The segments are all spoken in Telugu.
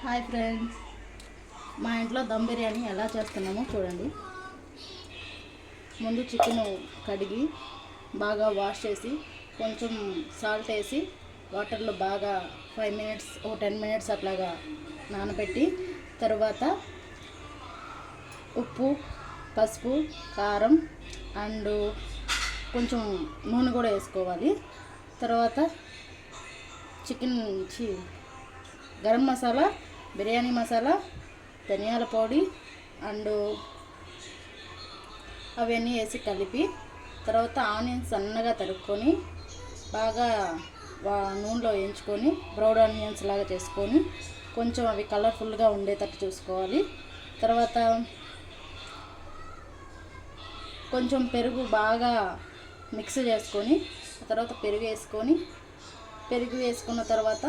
హాయ్ ఫ్రెండ్స్, మా ఇంట్లో దమ్ బిర్యానీ ఎలా చేస్తున్నామో చూడండి. ముందు చికెన్ కడిగి బాగా వాష్ చేసి కొంచెం సాల్ట్ వేసి వాటర్లో బాగా 5 మినిట్స్ 10 మినిట్స్ అట్లాగా నానబెట్టి తర్వాత ఉప్పు, పసుపు, కారం అండ్ కొంచెం నూనె కూడా వేసుకోవాలి. తర్వాత గరం మసాలా, బిర్యానీ మసాలా, ధనియాల పొడి అండ్ అవన్నీ వేసి కలిపి తర్వాత ఆనియన్స్ సన్నగా తరుక్కొని బాగా నూనెలో వేయించుకొని బ్రౌన్ ఆనియన్స్ లాగా చేసుకొని కొంచెం అవి కలర్ఫుల్గా ఉండేటట్టు చూసుకోవాలి. తర్వాత కొంచెం పెరుగు బాగా మిక్స్ చేసుకొని తర్వాత పెరుగు వేసుకున్న తర్వాత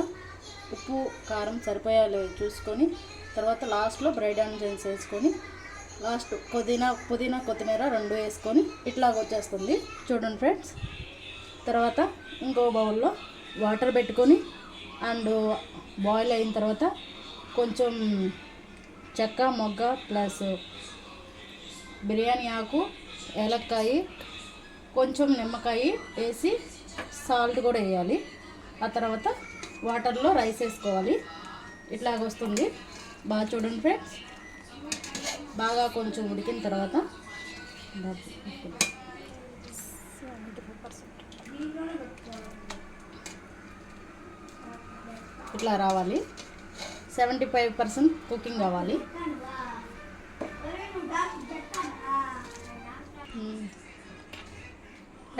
ఉప్పు కారం సరిపోయాలో చూసుకొని తర్వాత లాస్ట్లో బ్రైడ్ ఆనియన్స్ వేసుకొని లాస్ట్ పుదీనా కొత్తిమీర 2 వేసుకొని ఇట్లాగ వచ్చేస్తుంది చూడండి ఫ్రెండ్స్. తర్వాత ఇంకో బౌల్లో వాటర్ పెట్టుకొని అండ్ బాయిల్ అయిన తర్వాత కొంచెం చెక్క మొగ్గ ప్లస్ బిర్యానీ ఆకు, ఏలక్కాయ, కొంచెం నిమ్మకాయ వేసి సాల్ట్ కూడా వేయాలి. ఆ తర్వాత వాటర్లో రైస్ వేసుకోవాలి. ఇట్లాగ వస్తుంది బాగా చూడండి ఫ్రెండ్స్. బాగా కొంచెం ఉడికిన తర్వాత ఇట్లా రావాలి. 75% కుకింగ్ కావాలి.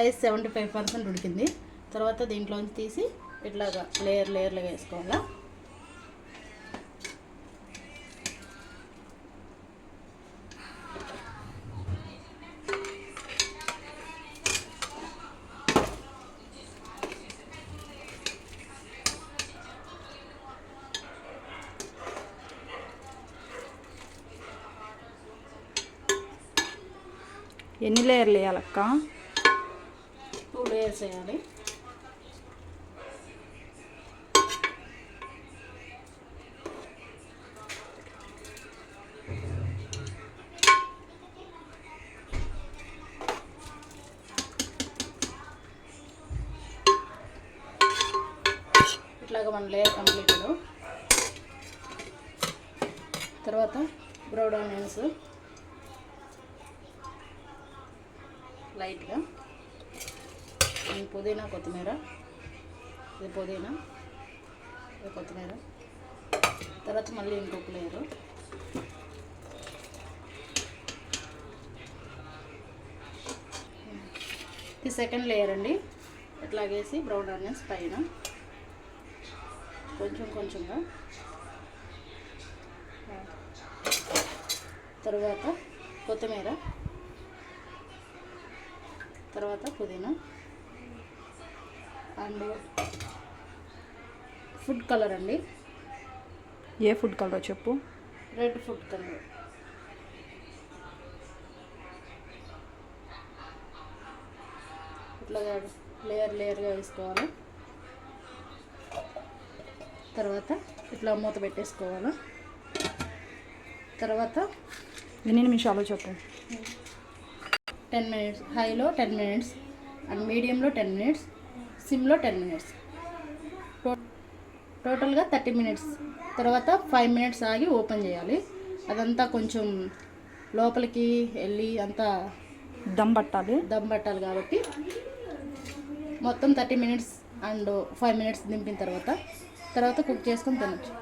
రైస్ 75% ఉడికింది. తర్వాత దీంట్లోంచి తీసి ఇట్లాగా లేయర్లుగా వేసుకోవాలా. ఎన్ని లేయర్లు వేయాలక్క? 2 లేయర్స్ వేయాలి. ఇట్లాగా 1 లేయర్ కంప్లీట్. తర్వాత బ్రౌన్ ఆనియన్స్ లైట్గా, పుదీనా కొత్తిమీర, ఇది పుదీనా, ఇది కొత్తిమీర. తర్వాత మళ్ళీ ఇంకొక లేయరు. ఇది సెకండ్ లేయర్ అండి. ఇట్లాగేసి బ్రౌన్ ఆనియన్స్ పైన కొంచెంగా, తర్వాత కొత్తిమీర, తర్వాత పుదీనా అండ్ ఫుడ్ కలర్ అండి. ఏ ఫుడ్ కలర్ చెప్పు? Red food colour. ఇట్లా లేయర్గా వేసుకోవాలి. తర్వాత ఇట్లా మూత పెట్టేసుకోవాలి. తర్వాత ఎన్ని నిమిషాలు చెప్పు? 10 మినిట్స్, హైలో 10 మినిట్స్ అండ్ మీడియంలో 10 మినిట్స్, సిమ్లో 10 మినిట్స్, టోటల్గా 30 మినిట్స్. తర్వాత 5 మినిట్స్ ఆగి ఓపెన్ చేయాలి. అదంతా కొంచెం లోపలికి వెళ్ళి అంతా దమ్ పట్టాలి కాబట్టి మొత్తం 30 మినిట్స్ అండ్ 5 మినిట్స్ దింపిన తర్వాత కుక్ చేసుకొని తినచ్చు.